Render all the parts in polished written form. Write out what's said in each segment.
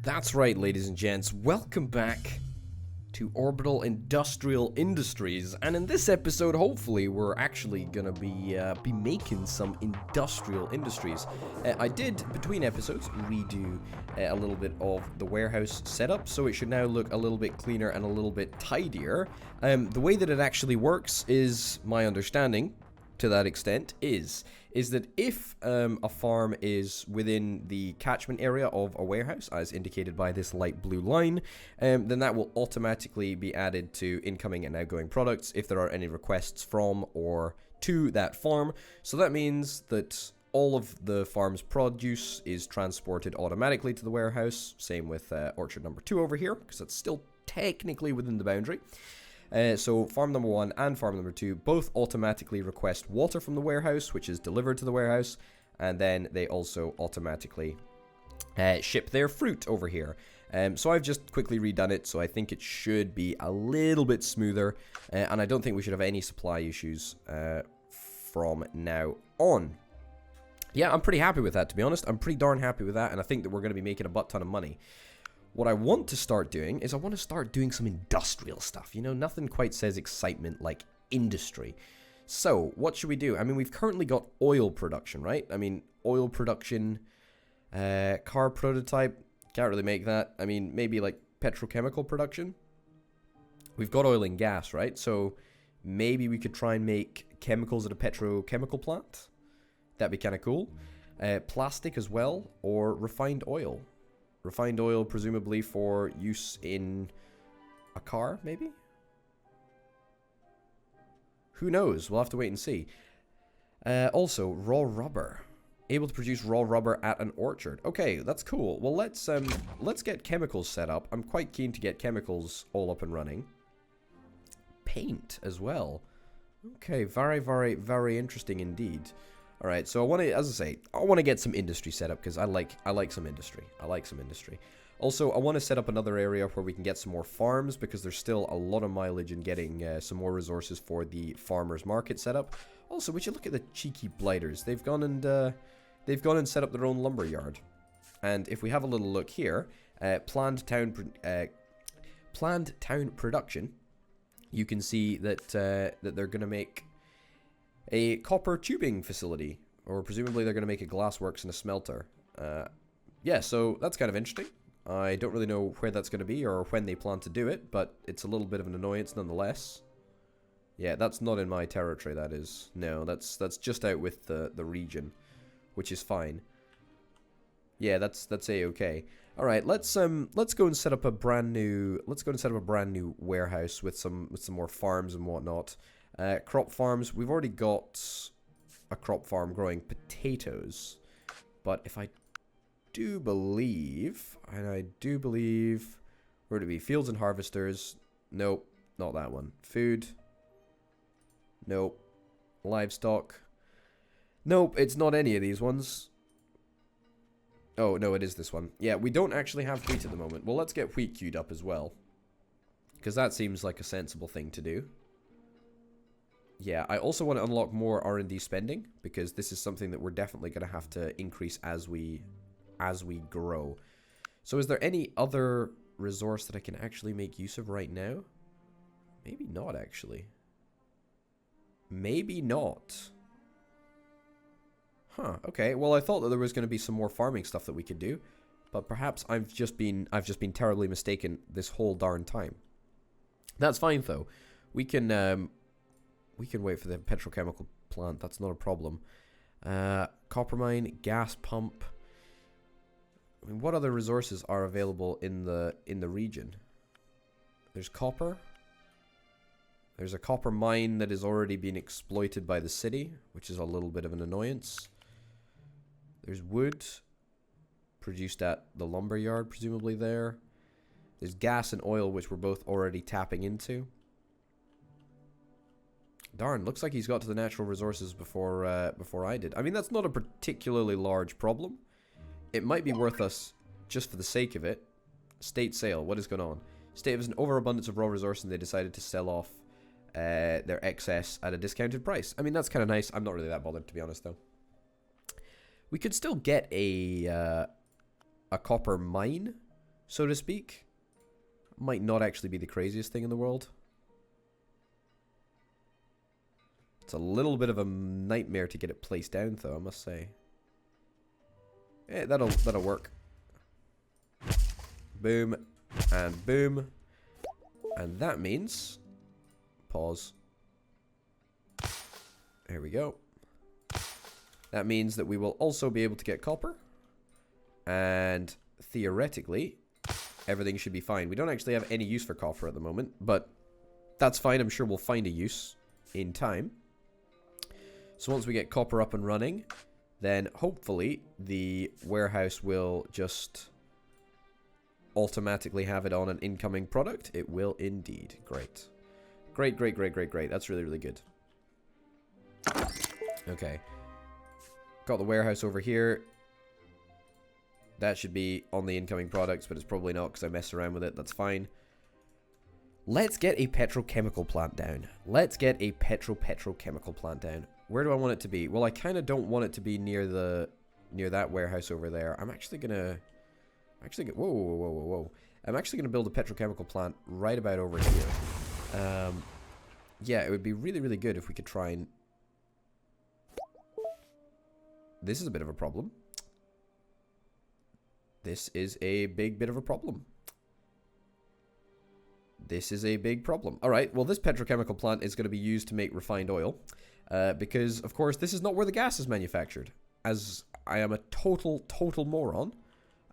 That's right, ladies and gents. Welcome back to Orbital Industrial Industries, and in this episode, hopefully, we're actually gonna be making some industrial industries. I did between episodes redo a little bit of the warehouse setup, so it should now look a little bit cleaner and a little bit tidier. The way that it actually works is my understanding. To that extent is that if a farm is within the catchment area of a warehouse, as indicated by this light blue line, then that will automatically be added to incoming and outgoing products if there are any requests from or to that farm. So that means that all of the farm's produce is transported automatically to the warehouse. Same with orchard number 2 over here, because it's still technically within the boundary. So farm number 1 and farm number 2 both automatically request water from the warehouse, which is delivered to the warehouse, and then they also automatically ship their fruit over here. So I've just quickly redone it, so I think it should be a little bit smoother, and I don't think we should have any supply issues from now on. Yeah, I'm pretty happy with that, to be honest. I'm pretty darn happy with that, and I think that we're going to be making a butt ton of money. What I want to start doing is I want to start doing some industrial stuff. You know, nothing quite says excitement like industry. So, what should we do? I mean, we've currently got oil production, right? I mean, oil production, car prototype, can't really make that. I mean, maybe like petrochemical production. We've got oil and gas, right? So, maybe we could try and make chemicals at a petrochemical plant. That'd be kind of cool. Plastic as well, or refined oil. Refined oil, presumably for use in a car, maybe? Who knows? We'll have to wait and see. Also, raw rubber. Able to produce raw rubber at an orchard. Okay, that's cool. Well, let's get chemicals set up. I'm quite keen to get chemicals all up and running. Paint as well. Okay, very, very, very interesting indeed. All right, so I want to, as I say, I want to get some industry set up because I like some industry. I like some industry. Also, I want to set up another area where we can get some more farms because there's still a lot of mileage in getting some more resources for the farmers market setup. Also, would you look at the cheeky blighters? They've gone and set up their own lumber yard. And if we have a little look here, planned town production, you can see that that they're going to make a copper tubing facility, or presumably they're going to make a glassworks and a smelter. Yeah, so that's kind of interesting. I don't really know where that's going to be or when they plan to do it, but it's a little bit of an annoyance nonetheless. Yeah, that's not in my territory, that is. No, that's just out with the region, which is fine. Yeah, that's a-okay. All right, let's go and set up a brand new warehouse with some more farms and whatnot. Crop farms, we've already got a crop farm growing potatoes, but if I do believe, where would it be? Fields and harvesters, nope, not that one. Food, nope. Livestock, nope, it's not any of these ones. Oh, no, it is this one. Yeah, we don't actually have wheat at the moment. Well, let's get wheat queued up as well, because that seems like a sensible thing to do. Yeah, I also want to unlock more R&D spending, because this is something that we're definitely going to have to increase as we grow. So is there any other resource that I can actually make use of right now? Maybe not, actually. Maybe not. Huh, okay. Well, I thought that there was going to be some more farming stuff that we could do, but perhaps I've just been terribly mistaken this whole darn time. That's fine, though. We can wait for the petrochemical plant. That's not a problem. Copper mine, gas pump. I mean, what other resources are available in the region? There's copper. There's a copper mine that is already being exploited by the city, which is a little bit of an annoyance. There's wood produced at the lumber yard, presumably there. There's gas and oil, which we're both already tapping into. Darn, looks like he's got to the natural resources before I did. I mean, that's not a particularly large problem. It might be worth us, just for the sake of it. State sale, what is going on? State has an overabundance of raw resources and they decided to sell off their excess at a discounted price. I mean, that's kind of nice. I'm not really that bothered, to be honest, though. We could still get a copper mine so to speak. Might not actually be the craziest thing in the world. It's a little bit of a nightmare to get it placed down, though, I must say. That'll work. Boom. And boom. And that means... Pause. There we go. That means that we will also be able to get copper. And theoretically, everything should be fine. We don't actually have any use for copper at the moment, but that's fine. I'm sure we'll find a use in time. So once we get copper up and running, then hopefully the warehouse will just automatically have it on an incoming product. It will indeed. Great. Great, great, great, great, great. That's really, really good. Okay. Got the warehouse over here. That should be on the incoming products, but it's probably not because I messed around with it. That's fine. Let's get a petrochemical plant down. Let's get a petrochemical plant down. Where do I want it to be? Well, I kind of don't want it to be near that warehouse over there. I'm actually gonna... Whoa. I'm actually gonna build a petrochemical plant right about over here. Yeah, it would be really, really good if we could try and... This is a bit of a problem. This is a big bit of a problem. This is a big problem. Alright, well this petrochemical plant is going to be used to make refined oil. Because, of course, this is not where the gas is manufactured. As I am a total moron,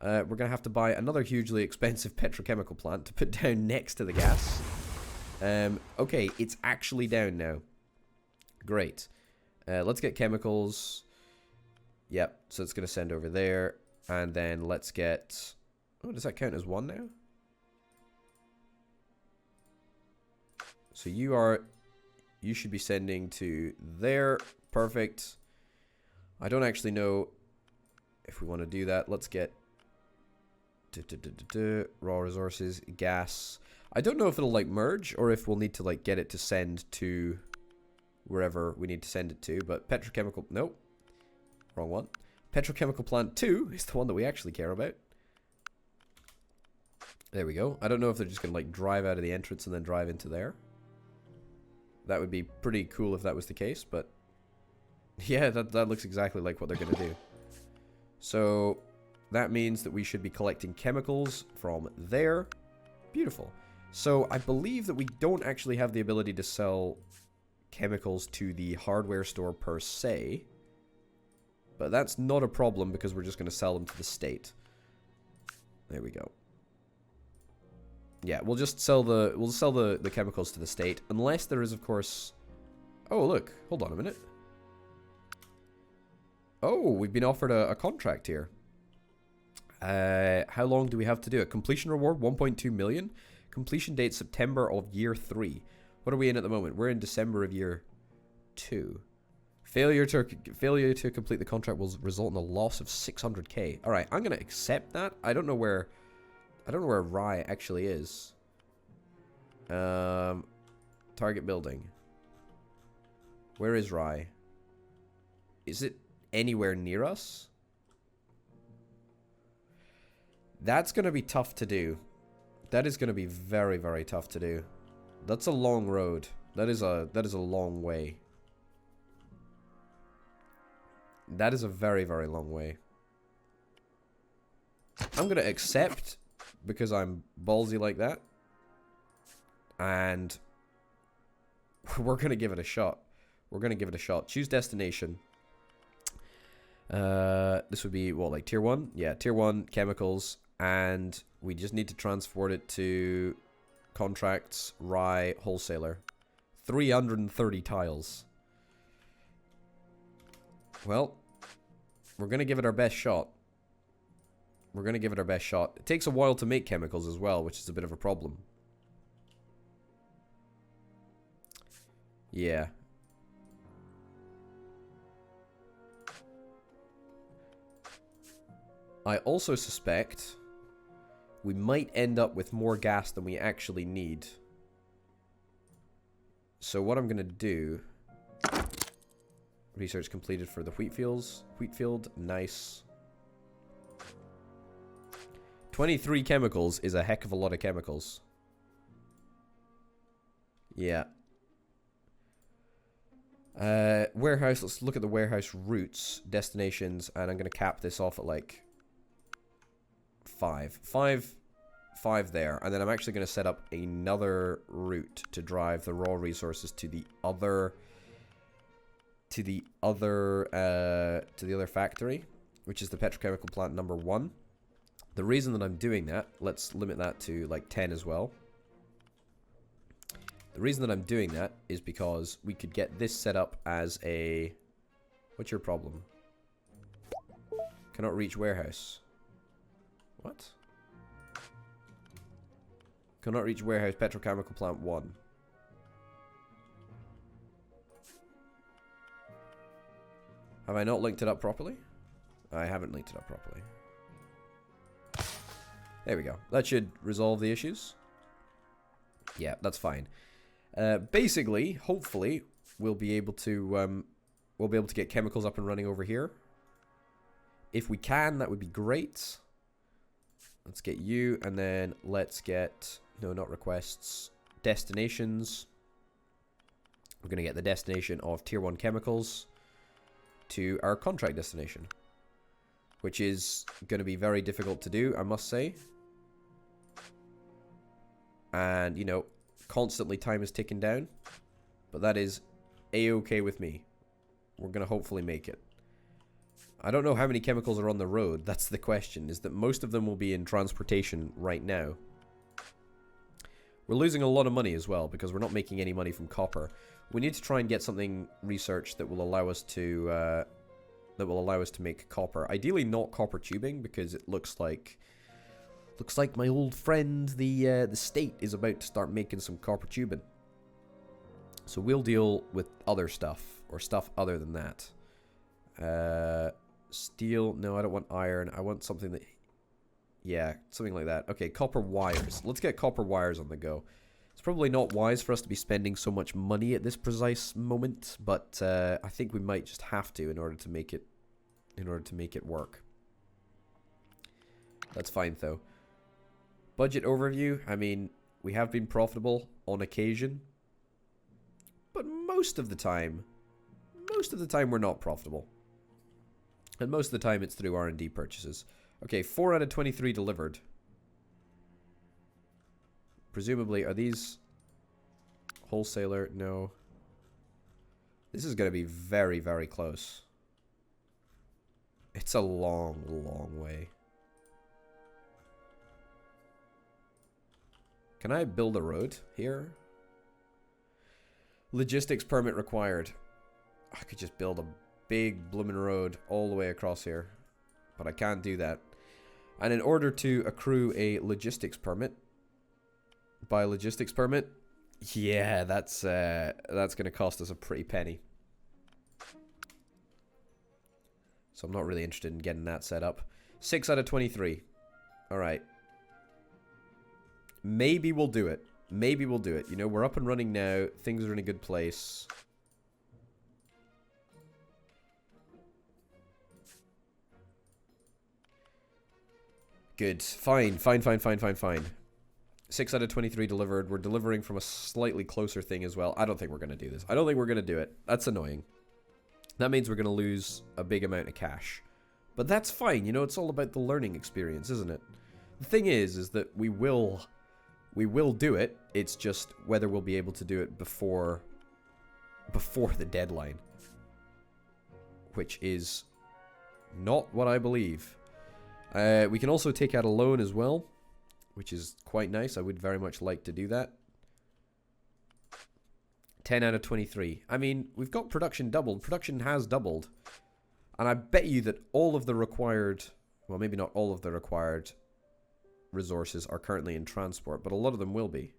we're going to have to buy another hugely expensive petrochemical plant to put down next to the gas. Okay, it's actually down now. Great. Let's get chemicals. Yep, so it's going to send over there. And then let's get... Oh, does that count as one now? So you should be sending to there. Perfect. I don't actually know if we want to do that. Let's get... raw resources, gas. I don't know if it'll, like, merge or if we'll need to, like, get it to send to wherever we need to send it to. But petrochemical... Nope. Wrong one. Petrochemical plant 2 is the one that we actually care about. There we go. I don't know if they're just going to like drive out of the entrance and then drive into there. That would be pretty cool if that was the case, but yeah, that looks exactly like what they're going to do. So that means that we should be collecting chemicals from there. Beautiful. So I believe that we don't actually have the ability to sell chemicals to the hardware store per se. But that's not a problem because we're just going to sell them to the state. There we go. Yeah, we'll just sell the chemicals to the state unless there is, of course... Oh, look. Hold on a minute. Oh, we've been offered a contract here. How long do we have to do it? Completion reward 1.2 million. Completion date September of year 3. What are we in at the moment? We're in December of year 2. Failure to complete the contract will result in a loss of 600k. All right, I'm gonna accept that. I don't know where Rye actually is. Target building. Where is Rye? Is it anywhere near us? That's gonna be tough to do. That is gonna be very, very tough to do. That's a long road. That is a long way. That is a very, very long way. I'm going to accept because I'm ballsy like that. And we're going to give it a shot. We're going to give it a shot. Choose destination. This would be, what, like tier 1? Yeah, tier 1, chemicals. And we just need to transport it to contracts, Rye, wholesaler. 330 tiles. Well, we're going to give it our best shot. We're going to give it our best shot. It takes a while to make chemicals as well, which is a bit of a problem. Yeah. I also suspect we might end up with more gas than we actually need. So what I'm going to do... Research completed for the wheat fields. Wheat field, nice. 23 chemicals is a heck of a lot of chemicals. Yeah. Warehouse, let's look at the warehouse routes, destinations, and I'm going to cap this off at like 5 there, and then I'm actually going to set up another route to drive the raw resources to the other factory, which is the petrochemical plant number 1. The reason that I'm doing that, let's limit that to like 10 as well. The reason that I'm doing that is because we could get this set up as a... What's your problem? Cannot reach warehouse. What? Cannot reach warehouse petrochemical plant 1. Have I not linked it up properly? I haven't linked it up properly. There we go. That should resolve the issues. Yeah, that's fine. Basically, hopefully, we'll be able to get chemicals up and running over here. If we can, that would be great. Let's get you, and then let's get... No, not requests. Destinations. We're going to get the destination of Tier 1 chemicals to our contract destination, which is going to be very difficult to do, I must say. And, you know, constantly time is ticking down, but that is a-okay with me. We're going to hopefully make it. I don't know how many chemicals are on the road. That's the question, is that most of them will be in transportation right now. We're losing a lot of money as well because we're not making any money from copper. We need to try and get something researched that will allow us to make copper. Ideally not copper tubing, because it looks like my old friend the state is about to start making some copper tubing. So we'll deal with other stuff, or stuff other than that. Steel, no, I don't want iron. I want something that, yeah, something like that. Okay, copper wires. Let's get copper wires on the go. It's probably not wise for us to be spending so much money at this precise moment, but I think we might just have to in order to make it work. That's fine though. Budget overview. I mean, we have been profitable on occasion, but most of the time we're not profitable. And most of the time it's through R&D purchases. Okay, 4 out of 23 delivered. Presumably, are these wholesaler? No. This is going to be very, very close. It's a long, long way. Can I build a road here? Logistics permit required. I could just build a big bloomin' road all the way across here, but I can't do that. And in order to accrue a logistics permit, by logistics permit, yeah, that's going to cost us a pretty penny. So I'm not really interested in getting that set up. 6 out of 23. All right. Maybe we'll do it. Maybe we'll do it. You know, we're up and running now. Things are in a good place. Good. Fine. 6 out of 23 delivered. We're delivering from a slightly closer thing as well. I don't think we're going to do this. I don't think we're going to do it. That's annoying. That means we're going to lose a big amount of cash. But that's fine. You know, it's all about the learning experience, isn't it? The thing is that we will do it. It's just whether we'll be able to do it before the deadline, which is not what I believe. We can also take out a loan as well, which is quite nice. I would very much like to do that. 10 out of 23. I mean, we've got production doubled. Production has doubled. And I bet you that all of the required, well, maybe not all of the required resources are currently in transport, but a lot of them will be.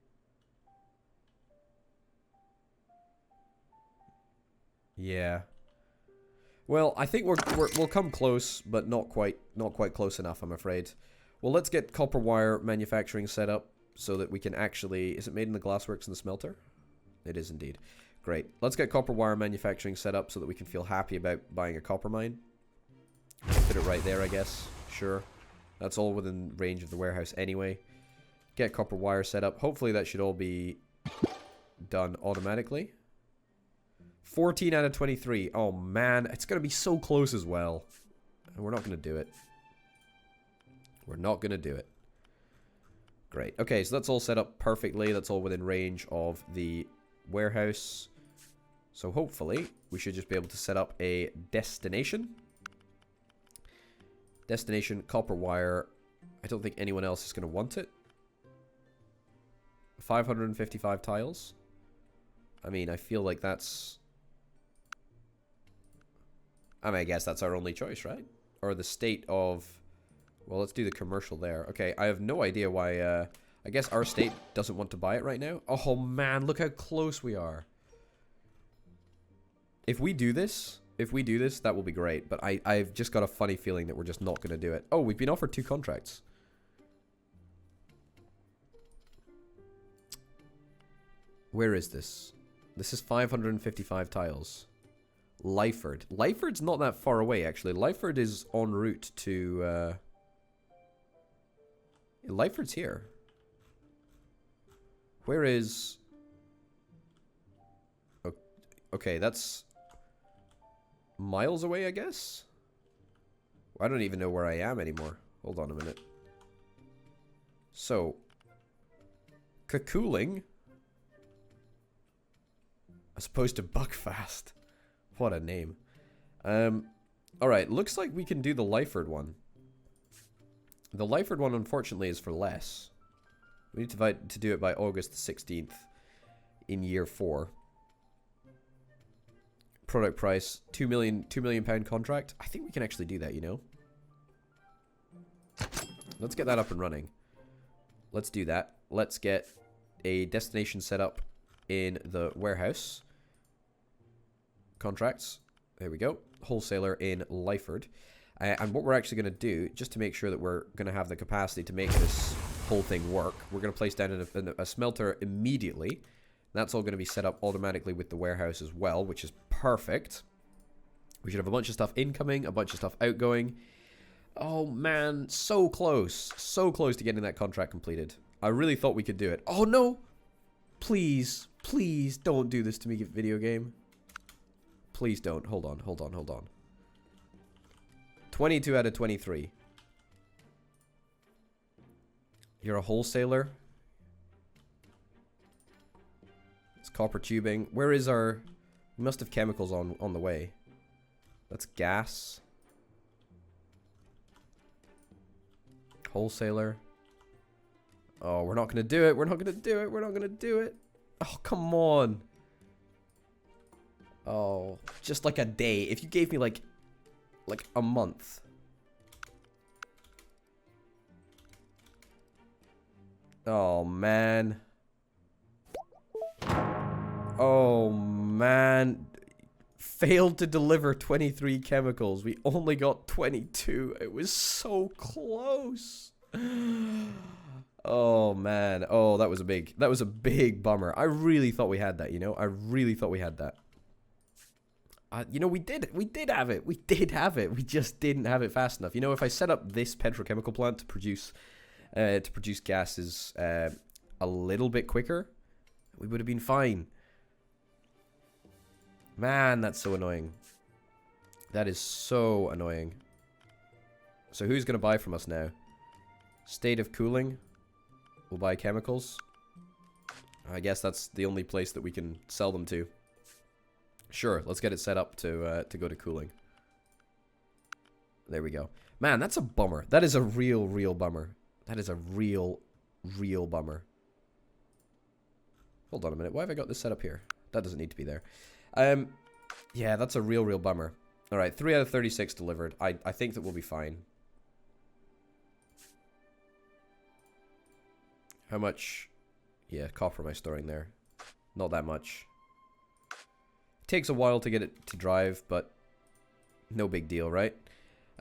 Yeah. Well, I think we'll come close, but not quite close enough, I'm afraid. Well, let's get copper wire manufacturing set up so that we can actually... Is it made in the glassworks and the smelter? It is indeed. Great. Let's get copper wire manufacturing set up so that we can feel happy about buying a copper mine. Put it right there, I guess. Sure. That's all within range of the warehouse anyway. Get copper wire set up. Hopefully that should all be done automatically. 14 out of 23. Oh man, it's going to be so close as well. And we're not going to do it. We're not going to do it. Great. Okay, so that's all set up perfectly. That's all within range of the warehouse. So hopefully we should just be able to set up a destination. Destination, copper wire. I don't think anyone else is going to want it. 555 tiles. I mean, I feel like that's... I mean, I guess that's our only choice, right? Or the state of... Well, let's do the commercial there. Okay, I have no idea why... I guess our state doesn't want to buy it right now. Oh, man, look how close we are. If we do this, that will be great. But I've just got a funny feeling that we're just not going to do it. Oh, we've been offered 2 contracts. Where is this? This is 555 tiles. Lyford. Lyford's not that far away, actually. Lyford is en route to... Lyford's here. Where is... Okay, that's... miles away, I guess? I don't even know where I am anymore. Hold on a minute. So... Cocooling... as opposed to Buckfast. What a name. Alright, looks like we can do the Lyford one. The Lyford one, unfortunately, is for less. We need to do it by August the 16th in year 4. Product price, £2 million pound contract. I think we can actually do that, you know. Let's get that up and running. Let's do that. Let's get a destination set up in the warehouse. Contracts. There we go. Wholesaler in Lyford. And what we're actually going to do, just to make sure that we're going to have the capacity to make this whole thing work, we're going to place down a smelter immediately. That's all going to be set up automatically with the warehouse as well, which is perfect. We should have a bunch of stuff incoming, a bunch of stuff outgoing. Oh man, so close. So close to getting that contract completed. I really thought we could do it. Oh no! Please, please don't do this to me, video game. Please don't. Hold on, hold on, hold on. 22 out of 23. You're a wholesaler? It's copper tubing. Where is our... We must have chemicals on the way. That's gas. Wholesaler. Oh, we're not going to do it. We're not going to do it. We're not going to do it. Oh, come on. Oh, just like a day. If you gave me like a month. Oh, man. Oh, man. Failed to deliver 23 chemicals. We only got 22. It was so close. Oh, man. Oh, that was a big bummer. I really thought we had that, you know? I really thought we had that. You know, we did have it. We did have it. We just didn't have it fast enough. You know, if I set up this petrochemical plant to produce gases a little bit quicker, we would have been fine. Man, that's so annoying. That is so annoying. So who's going to buy from us now? State of Cooling will buy chemicals. I guess that's the only place that we can sell them to. Sure, let's get it set up to go to cooling. There we go. Man, that's a bummer. That is a real bummer. That is a real bummer. Hold on a minute. Why have I got this set up here? That doesn't need to be there. Yeah, that's a real bummer. Alright, 3 out of 36 delivered. I think that we'll be fine. How much? Yeah, copper am I storing there? Not that much. Takes a while to get it to drive, but no big deal, right?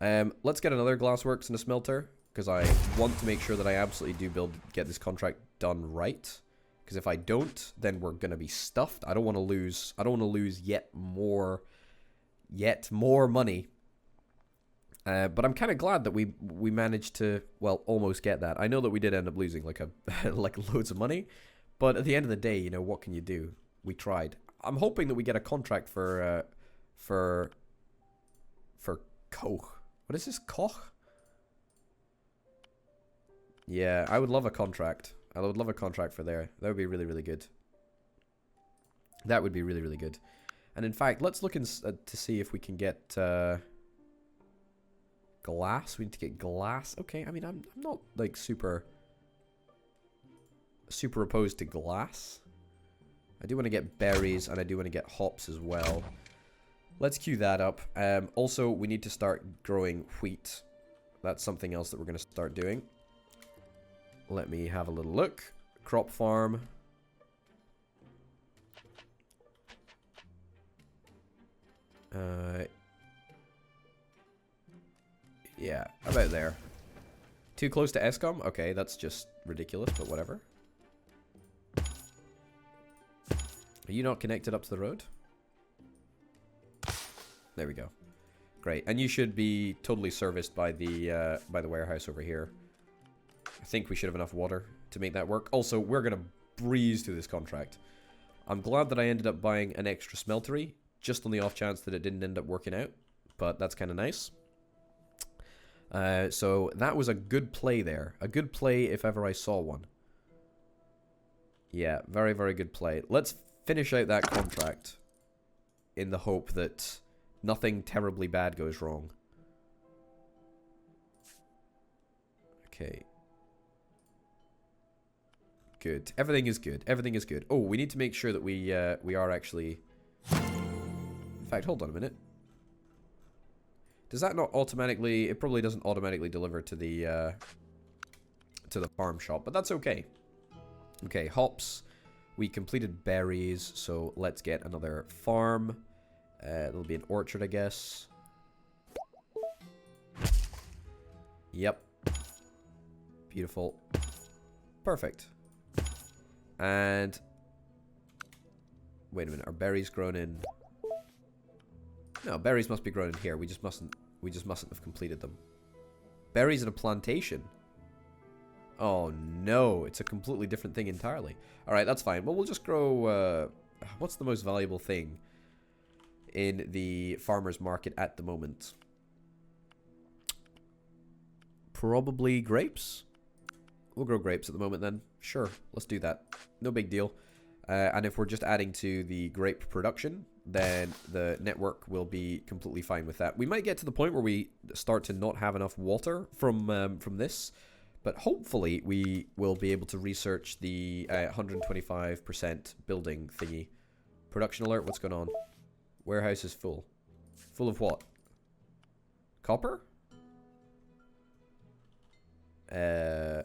Let's get another glassworks and a smelter, because I want to make sure that I absolutely do get this contract done right. Because if I don't, then we're gonna be stuffed. I don't want to lose yet more money. But I'm kind of glad that we managed to, well, almost get that. I know that we did end up losing like like loads of money, but at the end of the day, you know, what can you do? We tried. I'm hoping that we get a contract for Koch. What is this, Koch? Yeah, I would love a contract. I would love a contract for there. That would be really, really good. That would be really, really good. And in fact, let's look to see if we can get glass. We need to get glass. Okay, I mean, I'm not like super opposed to glass. I do want to get berries, and I do want to get hops as well. Let's queue that up. Also, we need to start growing wheat. That's something else that we're going to start doing. Let me have a little look. Crop farm. Yeah, about there. Too close to ESCOM? Okay, that's just ridiculous, but whatever. Are you not connected up to the road? There we go. Great. And you should be totally serviced by the warehouse over here. I think we should have enough water to make that work. Also, we're going to breeze through this contract. I'm glad that I ended up buying an extra smeltery, just on the off chance that it didn't end up working out. But that's kind of nice. So that was a good play there. A good play if ever I saw one. Yeah, very, very good play. Let's finish out that contract in the hope that nothing terribly bad goes wrong. Okay. Good. Everything is good. Everything is good. Oh, we need to make sure that we are actually... In fact, hold on a minute. Does that not automatically... It probably doesn't automatically deliver to the farm shop, but that's okay. Okay, hops. We completed berries, so let's get another farm. There'll be an orchard, I guess. Yep. Beautiful. Perfect. And... Wait a minute, are berries grown in... No, berries must be grown in here. We just mustn't have completed them. Berries in a plantation. Oh no, it's a completely different thing entirely. Alright, that's fine. Well, we'll just grow... what's the most valuable thing in the farmer's market at the moment? Probably grapes? We'll grow grapes at the moment then. Sure, let's do that. No big deal. And if we're just adding to the grape production, then the network will be completely fine with that. We might get to the point where we start to not have enough water from this, but hopefully we will be able to research the 125% building thingy. Production alert, what's going on? Warehouse is full. Full of what? Copper? Are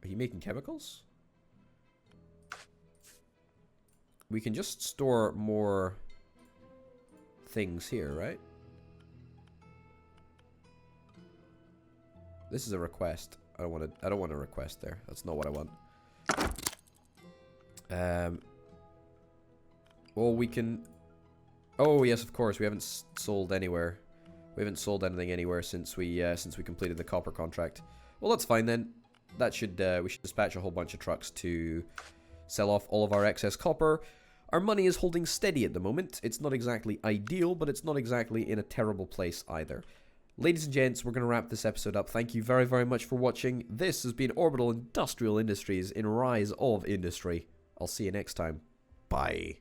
you making chemicals? We can just store more things here, right? This is a request. I don't want a request there. That's not what I want. Well, we can... Oh, yes, of course. We haven't sold anywhere. We haven't sold anything anywhere since we completed the copper contract. Well, that's fine then. That should we should dispatch a whole bunch of trucks to sell off all of our excess copper. Our money is holding steady at the moment. It's not exactly ideal, but it's not exactly in a terrible place either. Ladies and gents, we're going to wrap this episode up. Thank you very, very much for watching. This has been Orbital Industrial Industries in Rise of Industry. I'll see you next time. Bye.